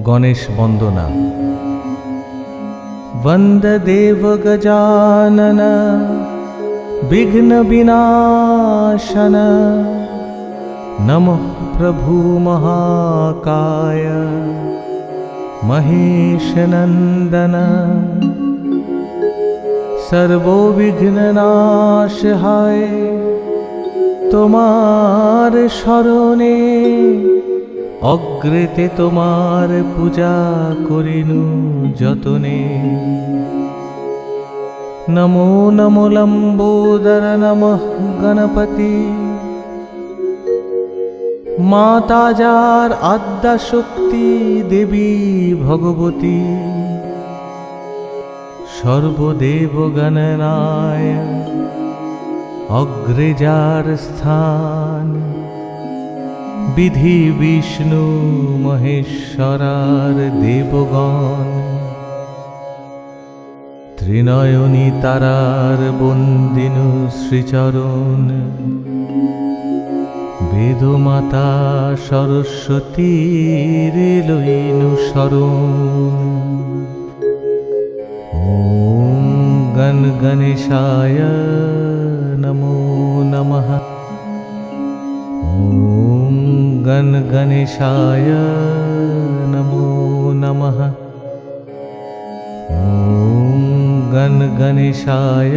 গণেশ বন্দনা। One देव गजानन विघ्न विनाशन नमः प्रभु महाकाय महेश नंदन सर्वो विघ्ननाशहाय তোমার শরণে অগ্রেতে তোমার পূজা করিনু যতনে। নমো নমো লম্বোদর নমঃ গণপতি মাতা যার আদ্যা শক্তি দেবী ভগবতী সর্বদেব গণনায় অগ্রে যার স্থান বিধি বিষ্ণু মহেশ্বরার দেবগণ ত্রিনয়নী তারার বন্দিনু শ্রীচরণ বেদমাতা সরস্বতীর লইনু শরণ। ওম গণ গণেশায় नमो नमः। ओम गण गणेशाय नमो नमः। ओम गण गणेशाय